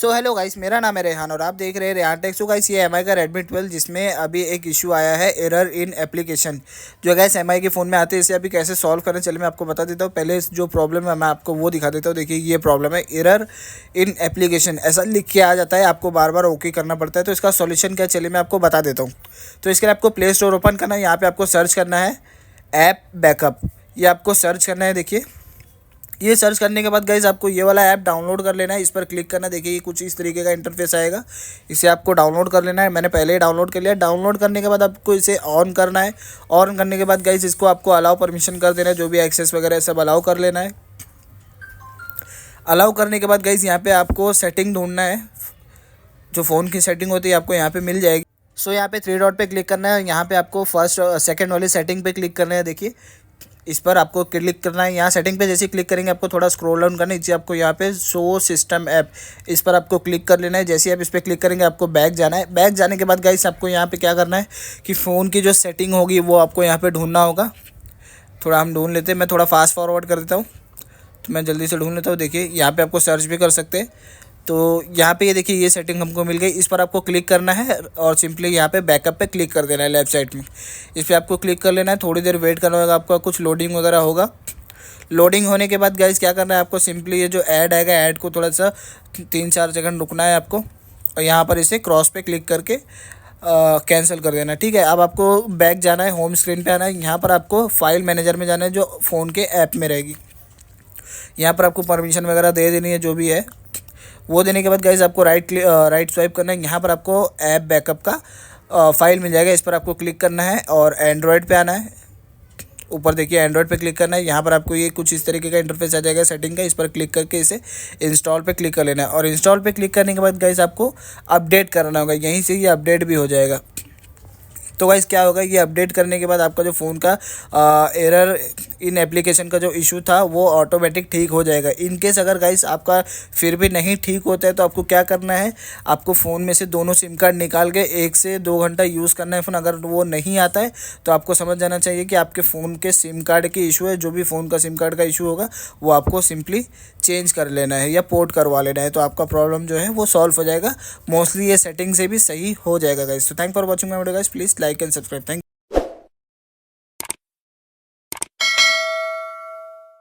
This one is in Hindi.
सो हेलो गाइस, मेरा नाम है रेहान और आप देख रहे हैं रेहान टेक। सो गाइस, ये एम आई का Redmi 12 जिसमें अभी एक इशू आया है, एरर इन एप्लीकेशन। जो गाइस एम आई के फ़ोन में आते हैं, इसे अभी कैसे सॉल्व करें चलिए मैं आपको बता देता हूँ। पहले जो प्रॉब्लम है मैं आपको वो दिखा देता हूँ। देखिए ये प्रॉब्लम है, एरर इन एप्लीकेशन ऐसा लिख के आ जाता है, आपको बार बार ओके करना पड़ता है। तो इसका सॉल्यूशन क्या, चलिए मैं आपको बता देता हूँ। तो इसके लिए आपको प्ले स्टोर ओपन करना है, यहाँ पर आपको सर्च करना है ऐप बैकअप, ये आपको सर्च करना है। देखिए ये सर्च करने के बाद गाइज़ आपको ये वाला ऐप डाउनलोड कर लेना है, इस पर क्लिक करना है। देखिए ये कुछ इस तरीके का इंटरफेस आएगा, इसे आपको डाउनलोड कर लेना है। मैंने पहले ही डाउनलोड कर लिया। डाउनलोड करने के बाद आपको इसे ऑन करना है। ऑन करने के बाद गाइज़ इसको आपको अलाउ परमिशन कर देना है, जो भी एक्सेस वगैरह सब अलाउ कर लेना है। अलाउ करने के बाद गाइज़ यहाँ पर आपको सेटिंग ढूंढना है, जो फ़ोन की सेटिंग होती है आपको यहाँ पर मिल जाएगी। सो यहाँ पे 3 डॉट पे क्लिक करना है, यहाँ पे आपको फर्स्ट सेकंड वाली सेटिंग पे क्लिक करना है। देखिए इस पर आपको क्लिक करना है। यहाँ सेटिंग पे जैसे क्लिक करेंगे आपको थोड़ा स्क्रॉल डाउन करना है, नीचे आपको यहाँ पे शो सिस्टम ऐप, इस पर आपको क्लिक कर लेना है। जैसे आप इस पर क्लिक करेंगे आपको बैक जाना है। बैक जाने के बाद गाइस आपको यहाँ पे क्या करना है कि फ़ोन की जो सेटिंग होगी वो आपको यहाँ पर ढूंढना होगा। थोड़ा हम ढूंढ लेते हैं, मैं थोड़ा फास्ट फॉरवर्ड कर देता हूँ तो मैं जल्दी से ढूंढ लेता हूँ। देखिए यहाँ पर आपको सर्च भी कर सकते हैं। तो यहाँ पे ये देखिए ये सेटिंग हमको मिल गई, इस पर आपको क्लिक करना है और सिंपली यहाँ पे बैकअप पे क्लिक कर देना है लेफ्ट साइड में। इस पर आपको क्लिक कर लेना है, थोड़ी देर वेट करना होगा, आपका कुछ लोडिंग वगैरह होगा। लोडिंग होने के बाद गाइस क्या करना है आपको, सिंपली ये जो ऐड आएगा ऐड को थोड़ा सा 3-4 सेकंड रुकना है आपको और यहाँ पर इसे क्रॉस पे क्लिक करके कैंसिल कर देना। ठीक है, अब आपको बैक जाना है, होम स्क्रीन पर आना है। यहाँ पर आपको फाइल मैनेजर में जाना है, जो फ़ोन के ऐप में रहेगी। यहाँ पर आपको परमिशन वगैरह दे देनी है, जो भी है वो देने के बाद गाइस आपको राइट स्वाइप करना है। यहाँ पर आपको ऐप बैकअप का फाइल मिल जाएगा, इस पर आपको क्लिक करना है और एंड्रॉयड पे आना है। ऊपर देखिए एंड्रॉयड पे क्लिक करना है, यहाँ पर आपको ये कुछ इस तरीके का इंटरफेस आ जाएगा सेटिंग का। इस पर क्लिक करके इसे इंस्टॉल पे क्लिक कर लेना है और इंस्टॉल पे क्लिक करने के बाद गाइस आपको अपडेट करना होगा, यहीं से ये अपडेट भी हो जाएगा। तो गाइस क्या होगा, ये अपडेट करने के बाद आपका जो फ़ोन का एरर इन एप्लीकेशन का जो इशू था वो ऑटोमेटिक ठीक हो जाएगा। इन केस अगर गाइस आपका फिर भी नहीं ठीक होता है तो आपको क्या करना है, आपको फ़ोन में से दोनों सिम कार्ड निकाल के 1 से 2 घंटा यूज़ करना है फ़ोन। अगर वो नहीं आता है तो आपको समझ जाना चाहिए कि आपके फ़ोन के सिम कार्ड की इशू है। जो भी फ़ोन का सिम कार्ड का इशू होगा वो आपको सिंपली चेंज कर लेना है या पोर्ट करवा लेना है, तो आपका प्रॉब्लम जो है वो सॉल्व हो जाएगा। मोस्टली ये सेटिंग से भी सही हो जाएगा गाइस। तो thank for watching my video guys, please like and subscribe. Thank